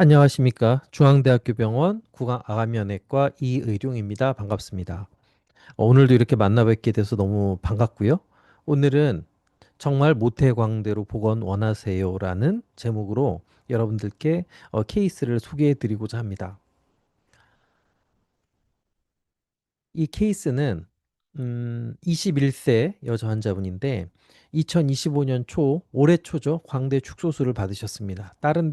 안녕하십니까. 중앙대학교 병원 구강암면외과 이의룡입니다. 반갑습니다. 오늘도 이렇게 만나 뵙게 돼서 너무 반갑고요. 오늘은 정말 모태광대로 복원 원하세요라는 제목으로 여러분들께 케이스를 소개해 드리고자 합니다. 이 케이스는 21세 여자 환자분인데 2025년 올해 초죠. 광대 축소술을 받으셨습니다. 다른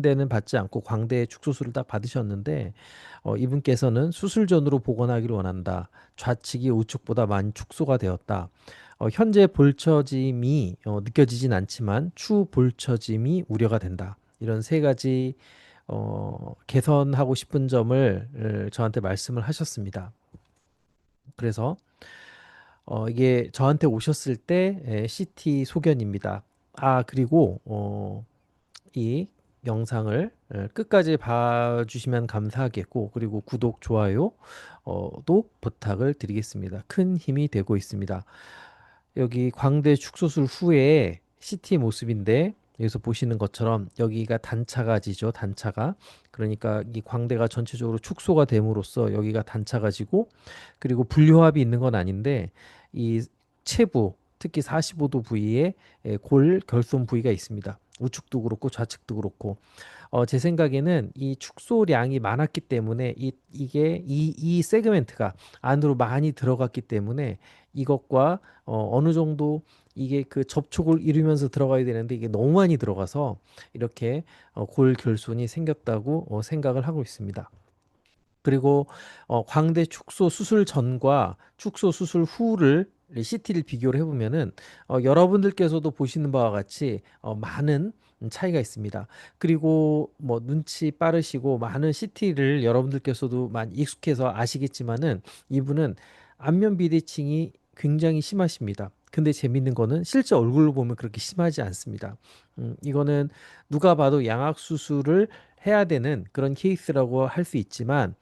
데는 받지 않고 광대 축소술을 딱 받으셨는데 이분께서는 수술 전으로 복원하기를 원한다. 좌측이 우측보다 많이 축소가 되었다. 현재 볼처짐이 느껴지진 않지만 추후 볼처짐이 우려가 된다. 이런 세 가지 개선하고 싶은 점을 저한테 말씀을 하셨습니다. 그래서 이게 저한테 오셨을 때 CT 소견입니다. 그리고 이 영상을 끝까지 봐주시면 감사하겠고, 그리고 구독, 좋아요 도 부탁을 드리겠습니다. 큰 힘이 되고 있습니다. 여기 광대 축소술 후에 CT 모습인데 여기서 보시는 것처럼 여기가 단차가지죠. 단차가. 그러니까 이 광대가 전체적으로 축소가 됨으로써 여기가 단차가지고, 그리고 불효합이 있는 건 아닌데 이 체부, 특히 45도 부위에 골 결손 부위가 있습니다. 우측도 그렇고 좌측도 그렇고. 제 생각에는 이 축소량이 많았기 때문에 이 세그멘트가 안으로 많이 들어갔기 때문에 이것과 어느 정도 이게 그 접촉을 이루면서 들어가야 되는데 이게 너무 많이 들어가서 이렇게 골 결손이 생겼다고 생각을 하고 있습니다. 그리고 광대 축소 수술 전과 축소 수술 후를 CT를 비교를 해보면은 여러분들께서도 보시는 바와 같이 많은 차이가 있습니다. 그리고 뭐 눈치 빠르시고 많은 CT를 여러분들께서도 많이 익숙해서 아시겠지만은 이분은 안면 비대칭이 굉장히 심하십니다. 근데 재밌는 거는 실제 얼굴로 보면 그렇게 심하지 않습니다. 이거는 누가 봐도 양악 수술을 해야 되는 그런 케이스라고 할 수 있지만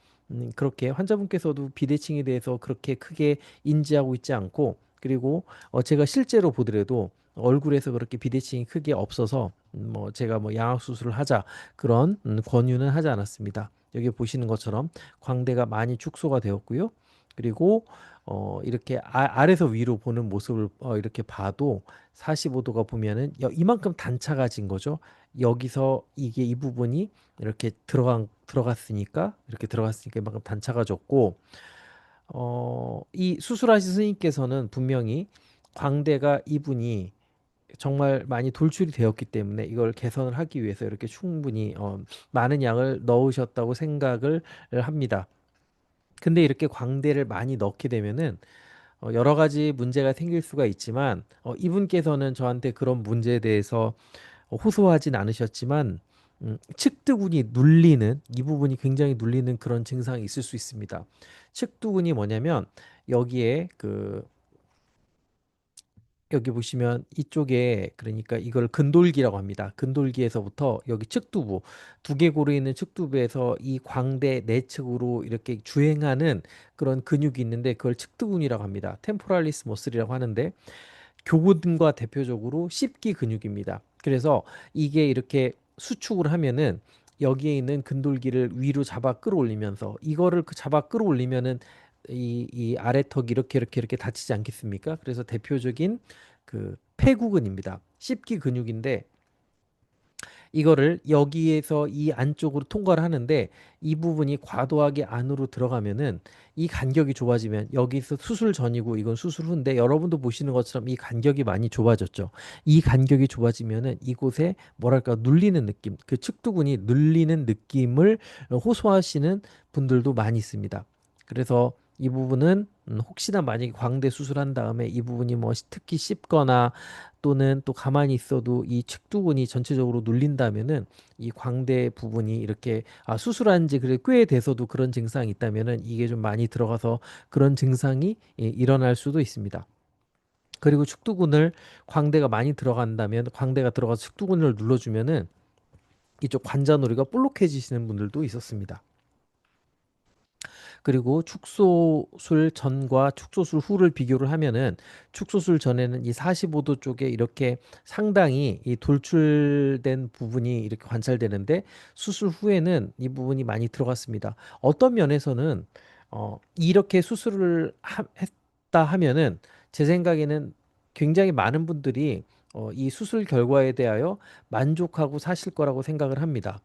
그렇게 환자분께서도 비대칭에 대해서 그렇게 크게 인지하고 있지 않고, 그리고 제가 실제로 보더라도 얼굴에서 그렇게 비대칭이 크게 없어서 뭐 제가 뭐 양악 수술을 하자 그런 권유는 하지 않았습니다. 여기 보시는 것처럼 광대가 많이 축소가 되었고요. 그리고 이렇게 아래서 위로 보는 모습을 이렇게 봐도 45도가 보면은 이만큼 단차가 진 거죠. 여기서 이게 이 부분이 이렇게 들어갔으니까 이만큼 단차가 졌고, 이 수술하신 선생님께서는 분명히 광대가 이분이 정말 많이 돌출이 되었기 때문에 이걸 개선을 하기 위해서 이렇게 충분히 많은 양을 넣으셨다고 생각을 합니다. 근데 이렇게 광대를 많이 넣게 되면은 여러 가지 문제가 생길 수가 있지만 이분께서는 저한테 그런 문제에 대해서 호소하진 않으셨지만 측두근이 눌리는 이 부분이 굉장히 눌리는 그런 증상이 있을 수 있습니다. 측두근이 뭐냐면 여기에 여기 보시면 이쪽에, 그러니까 이걸 근돌기라고 합니다. 근돌기에서부터 여기 측두부, 두개골에 있는 측두부에서 이 광대 내측으로 이렇게 주행하는 그런 근육이 있는데 그걸 측두근이라고 합니다. 템포랄리스 머슬이라고 하는데 교근과 대표적으로 십기 근육입니다. 그래서 이게 이렇게 수축을 하면은 여기에 있는 근돌기를 위로 잡아 끌어올리면서 이거를 잡아 끌어올리면은 이 아래턱이 이렇게 다치지 않겠습니까? 그래서 대표적인 폐구근입니다. 십기 근육인데 이거를 여기에서 이 안쪽으로 통과를 하는데 이 부분이 과도하게 안으로 들어가면은 이 간격이 좁아지면, 여기서 수술 전이고 이건 수술 후인데 여러분도 보시는 것처럼 이 간격이 많이 좁아졌죠. 이 간격이 좁아지면은 이곳에 뭐랄까 눌리는 느낌, 그 측두근이 눌리는 느낌을 호소하시는 분들도 많이 있습니다. 그래서 이 부분은 혹시나 만약에 광대 수술한 다음에 이 부분이 뭐 특히 씹거나 또는 또 가만히 있어도 이 측두근이 전체적으로 눌린다면은 이 광대 부분이 이렇게 수술한 지 그래 꽤 돼서도 그런 증상이 있다면은 이게 좀 많이 들어가서 그런 증상이 일어날 수도 있습니다. 그리고 측두근을 광대가 많이 들어간다면 광대가 들어가서 측두근을 눌러주면은 이쪽 관자놀이가 볼록해지시는 분들도 있었습니다. 그리고 축소술 전과 축소술 후를 비교를 하면은 축소술 전에는 이 45도 쪽에 이렇게 상당히 이 돌출된 부분이 이렇게 관찰되는데 수술 후에는 이 부분이 많이 들어갔습니다. 어떤 면에서는 이렇게 했다 하면은 제 생각에는 굉장히 많은 분들이 이 수술 결과에 대하여 만족하고 사실 거라고 생각을 합니다.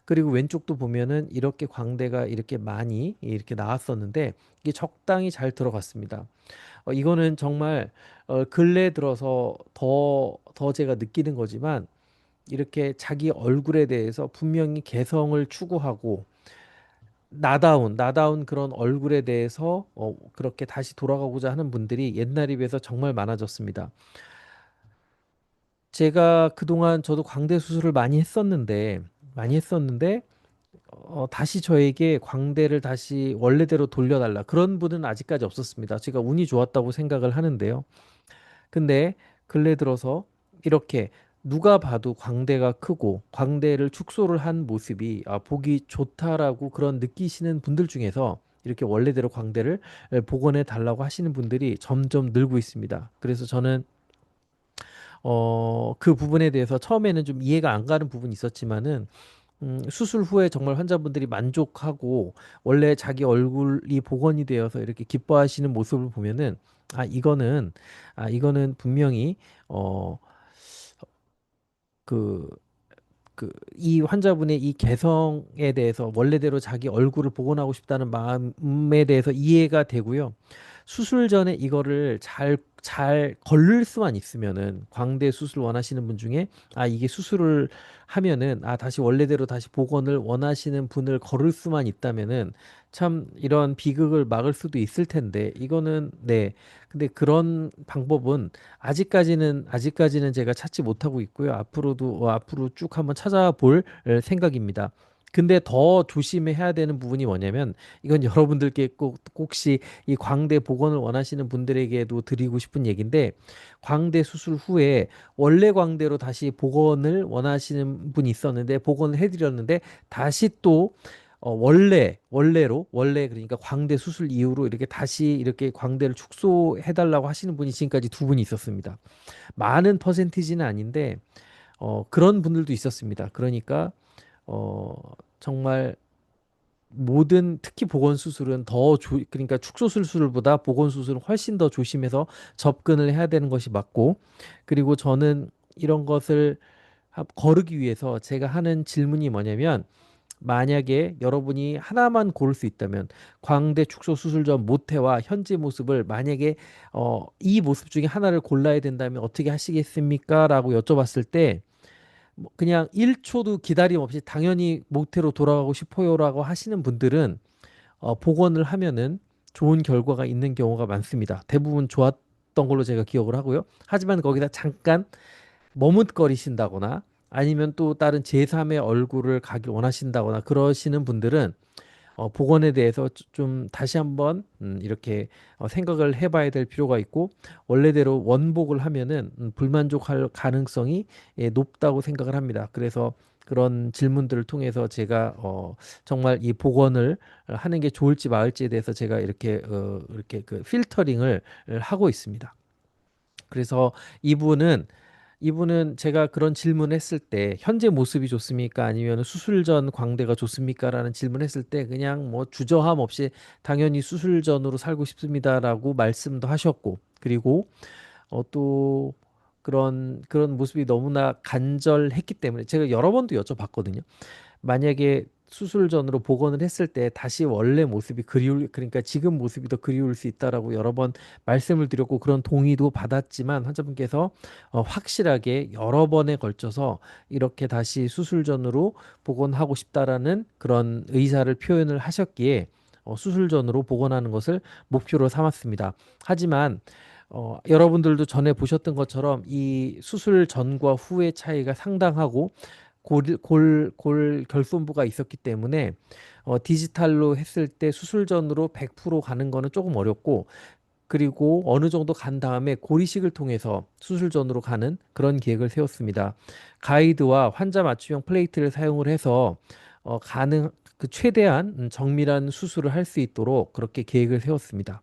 그리고 왼쪽도 보면은 이렇게 광대가 이렇게 많이 이렇게 나왔었는데 이게 적당히 잘 들어갔습니다. 이거는 정말 근래 들어서 더 제가 느끼는 거지만 이렇게 자기 얼굴에 대해서 분명히 개성을 추구하고 나다운 그런 얼굴에 대해서 그렇게 다시 돌아가고자 하는 분들이 옛날에 비해서 정말 많아졌습니다. 제가 그동안 저도 광대 수술을 많이 했었는데 다시 저에게 광대를 다시 원래대로 돌려달라. 그런 분은 아직까지 없었습니다. 제가 운이 좋았다고 생각을 하는데요. 근데 근래 들어서 이렇게 누가 봐도 광대가 크고 광대를 축소를 한 모습이 보기 좋다라고 그런 느끼시는 분들 중에서 이렇게 원래대로 광대를 복원해 달라고 하시는 분들이 점점 늘고 있습니다. 그래서 저는 그 부분에 대해서 처음에는 좀 이해가 안 가는 부분이 있었지만은 수술 후에 정말 환자분들이 만족하고 원래 자기 얼굴이 복원이 되어서 이렇게 기뻐하시는 모습을 보면은 아 이거는 이거는 분명히 어 그 이 환자분의 이 개성에 대해서 원래대로 자기 얼굴을 복원하고 싶다는 마음에 대해서 이해가 되고요. 수술 전에 이거를 잘 걸릴 수만 있으면은 광대 수술 원하시는 분 중에 이게 수술을 하면은 다시 원래대로 다시 복원을 원하시는 분을 걸을 수만 있다면은 참 이런 비극을 막을 수도 있을 텐데 이거는 네. 근데 그런 방법은 아직까지는 제가 찾지 못하고 있고요. 앞으로 쭉 한번 찾아볼 생각입니다. 근데 더 조심해야 되는 부분이 뭐냐면 이건 여러분들께 꼭 혹시 이 광대 복원을 원하시는 분들에게도 드리고 싶은 얘기인데 광대 수술 후에 원래 광대로 다시 복원을 원하시는 분이 있었는데 복원을 해드렸는데 다시 또 원래 그러니까 광대 수술 이후로 이렇게 다시 이렇게 광대를 축소해달라고 하시는 분이 지금까지 두 분이 있었습니다. 많은 퍼센티지는 아닌데 그런 분들도 있었습니다. 그러니까 어, 정말 모든 특히 보건 수술은 그러니까 축소 수술보다 보건 수술은 훨씬 더 조심해서 접근을 해야 되는 것이 맞고 그리고 저는 이런 것을 거르기 위해서 제가 하는 질문이 뭐냐면 만약에 여러분이 하나만 고를 수 있다면 광대 축소 수술 전 모태와 현재 모습을 만약에 이 모습 중에 하나를 골라야 된다면 어떻게 하시겠습니까? 라고 여쭤봤을 때 그냥 1초도 기다림 없이 당연히 모태로 돌아가고 싶어요라고 하시는 분들은 복원을 하면은 좋은 결과가 있는 경우가 많습니다. 대부분 좋았던 걸로 제가 기억을 하고요. 하지만 거기다 잠깐 머뭇거리신다거나 아니면 또 다른 제3의 얼굴을 가길 원하신다거나 그러시는 분들은 복원에 대해서 좀 다시 한번 이렇게 생각을 해봐야 될 필요가 있고 원래대로 원복을 하면은 불만족할 가능성이 높다고 생각을 합니다. 그래서 그런 질문들을 통해서 제가 정말 이 복원을 하는 게 좋을지 말지에 대해서 제가 이렇게 그 필터링을 하고 있습니다. 그래서 이분은 이분은 제가 그런 질문을 했을 때 현재 모습이 좋습니까? 아니면 수술 전 광대가 좋습니까? 라는 질문을 했을 때 그냥 뭐 주저함 없이 당연히 수술 전으로 살고 싶습니다라고 말씀도 하셨고 그리고 또 그런 모습이 너무나 간절했기 때문에 제가 여러 번도 여쭤봤거든요. 만약에 수술 전으로 복원을 했을 때 다시 원래 모습이 그러니까 지금 모습이 더 그리울 수 있다라고 여러 번 말씀을 드렸고 그런 동의도 받았지만 환자분께서 확실하게 여러 번에 걸쳐서 이렇게 다시 수술 전으로 복원하고 싶다라는 그런 의사를 표현을 하셨기에 수술 전으로 복원하는 것을 목표로 삼았습니다. 하지만 여러분들도 전에 보셨던 것처럼 이 수술 전과 후의 차이가 상당하고 골 결손부가 있었기 때문에 디지털로 했을 때 수술 전으로 100% 가는 거는 조금 어렵고 그리고 어느 정도 간 다음에 고리식을 통해서 수술 전으로 가는 그런 계획을 세웠습니다. 가이드와 환자 맞춤형 플레이트를 사용을 해서 가능 그 최대한 정밀한 수술을 할 수 있도록 그렇게 계획을 세웠습니다.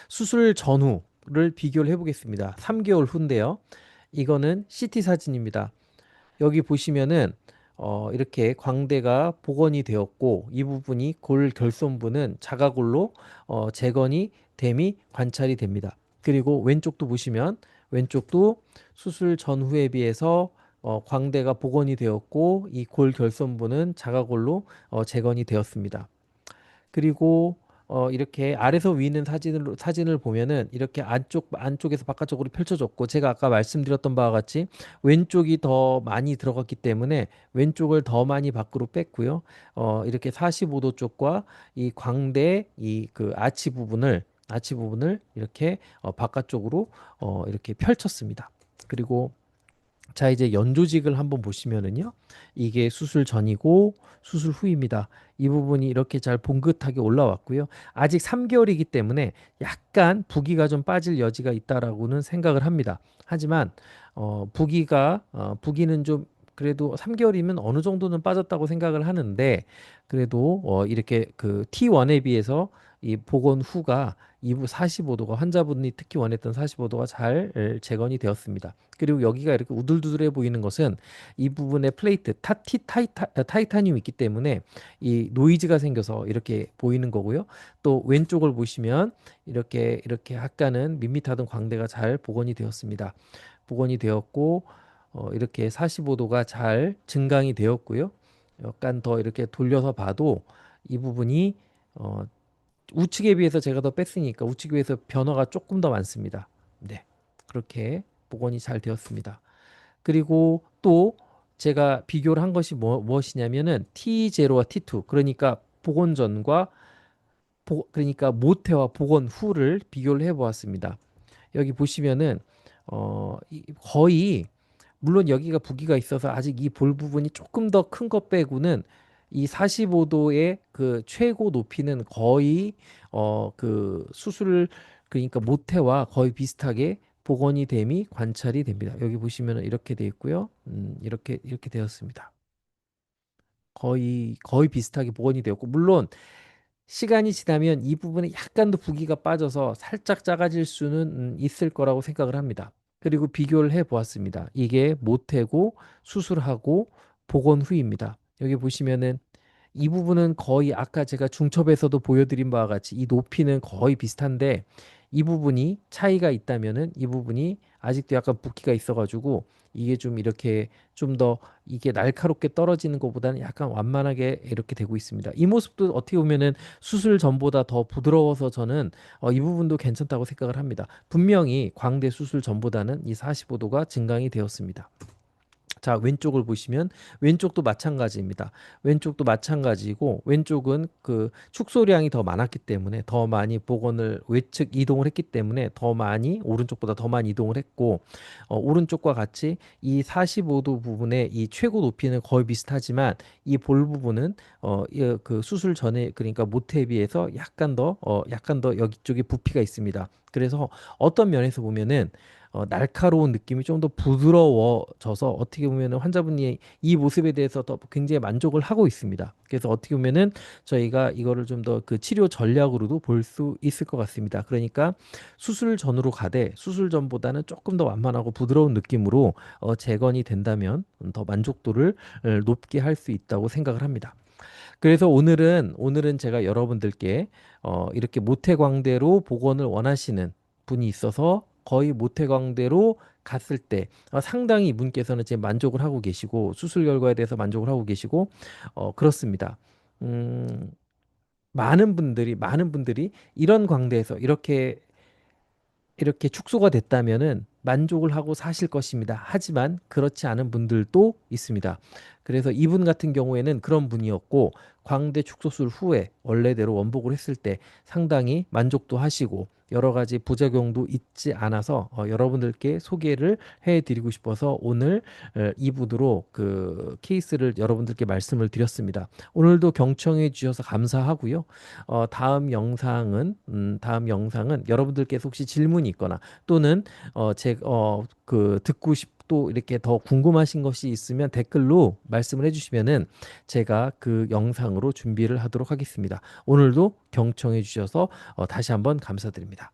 수술 전후를 비교를 해보겠습니다. 3개월 후인데요. 이거는 CT 사진입니다. 여기 보시면은 이렇게 광대가 복원이 되었고 이 부분이 골 결손부는 자가골로 재건이 됨이 관찰이 됩니다. 그리고 왼쪽도 보시면 왼쪽도 수술 전후에 비해서 광대가 복원이 되었고 이 골 결손부는 자가골로 재건이 되었습니다. 그리고 이렇게 아래서 위 있는 사진을 보면은 이렇게 안쪽에서 바깥쪽으로 펼쳐졌고 제가 아까 말씀드렸던 바와 같이 왼쪽이 더 많이 들어갔기 때문에 왼쪽을 더 많이 밖으로 뺐고요. 이렇게 45도 쪽과 이 광대 이 그 아치 부분을 이렇게 바깥쪽으로 이렇게 펼쳤습니다. 그리고 자, 이제 연조직을 한번 보시면은요. 이게 수술 전이고 수술 후입니다. 이 부분이 이렇게 잘 봉긋하게 올라왔고요. 아직 3개월이기 때문에 약간 부기가 좀 빠질 여지가 있다라고는 생각을 합니다. 하지만 부기는 좀 그래도 3개월이면 어느 정도는 빠졌다고 생각을 하는데 그래도 이렇게 그 T1에 비해서 이 복원 후가 이부 45도가 환자분이 특히 원했던 45도가 잘 재건이 되었습니다. 그리고 여기가 이렇게 우둘두둘해 보이는 것은 이 부분에 플레이트 타이타늄이 있기 때문에 이 노이즈가 생겨서 이렇게 보이는 거고요. 또 왼쪽을 보시면 이렇게 약간은 밋밋하던 광대가 잘 복원이 되었습니다. 복원이 되었고 이렇게 45도가 잘 증강이 되었고요. 약간 더 이렇게 돌려서 봐도 이 부분이 어, 우측에 비해서 제가 더 뺐으니까 우측에 비해서 변화가 조금 더 많습니다. 네. 그렇게 복원이 잘 되었습니다. 그리고 또 제가 비교를 한 것이 무엇이냐면은 T0와 T2 그러니까 복원 전과 그러니까 모태와 복원 후를 비교를 해 보았습니다. 여기 보시면은 거의 물론 여기가 부기가 있어서 아직 이 볼 부분이 조금 더 큰 것 빼고는 이 45도의 그 최고 높이는 거의 그 수술 그러니까 모태와 거의 비슷하게 복원이 됨이 관찰이 됩니다. 여기 보시면은 이렇게 돼 있고요. 이렇게 되었습니다. 거의 비슷하게 복원이 되었고 물론 시간이 지나면 이 부분에 약간 더 부기가 빠져서 살짝 작아질 수는 있을 거라고 생각을 합니다. 그리고 비교를 해 보았습니다. 이게 모태고 수술하고 복원 후입니다. 여기 보시면은 이 부분은 거의 아까 제가 중첩에서도 보여드린 바와 같이 이 높이는 거의 비슷한데 이 부분이 차이가 있다면은 이 부분이 아직도 약간 붓기가 있어가지고 이게 좀 이렇게 좀 더 이게 날카롭게 떨어지는 것보다는 약간 완만하게 이렇게 되고 있습니다. 이 모습도 어떻게 보면은 수술 전보다 더 부드러워서 저는 이 부분도 괜찮다고 생각을 합니다. 분명히 광대 수술 전보다는 이 45도가 증강이 되었습니다. 자, 왼쪽을 보시면 왼쪽도 마찬가지입니다. 왼쪽도 마찬가지고 왼쪽은 그 축소량이 더 많았기 때문에 더 많이 복원을 외측 이동을 했기 때문에 더 많이 오른쪽보다 더 많이 이동을 했고 오른쪽과 같이 이 45도 부분의 이 최고 높이는 거의 비슷하지만 이 볼 부분은 그 수술 전에 그러니까 모태에 비해서 약간 더 여기 쪽에 부피가 있습니다. 그래서 어떤 면에서 보면은 날카로운 느낌이 좀 더 부드러워져서 어떻게 보면 환자분이 이 모습에 대해서 더 굉장히 만족을 하고 있습니다. 그래서 어떻게 보면은 저희가 이거를 좀 더 그 치료 전략으로도 볼 수 있을 것 같습니다. 그러니까 수술 전으로 가되 수술 전보다는 조금 더 완만하고 부드러운 느낌으로 재건이 된다면 더 만족도를 높게 할 수 있다고 생각을 합니다. 그래서 오늘은 제가 여러분들께 이렇게 모태광대로 복원을 원하시는 분이 있어서 거의 모태광대로 갔을 때 상당히 이분께서는 지금 만족을 하고 계시고 수술 결과에 대해서 만족을 하고 계시고 그렇습니다. 음, 많은 분들이 이런 광대에서 이렇게 축소가 됐다면은 만족을 하고 사실 것입니다. 하지만 그렇지 않은 분들도 있습니다. 그래서 이분 같은 경우에는 그런 분이었고 광대 축소술 후에 원래대로 원복을 했을 때 상당히 만족도 하시고 여러 가지 부작용도 있지 않아서 여러분들께 소개를 해드리고 싶어서 오늘 이분으로 그 케이스를 여러분들께 말씀을 드렸습니다. 오늘도 경청해 주셔서 감사하고요. 다음 영상은 여러분들께서 혹시 질문이 있거나 또는 듣고 또 이렇게 더 궁금하신 것이 있으면 댓글로 말씀을 해주시면은 제가 그 영상으로 준비를 하도록 하겠습니다. 오늘도 경청해 주셔서 다시 한번 감사드립니다.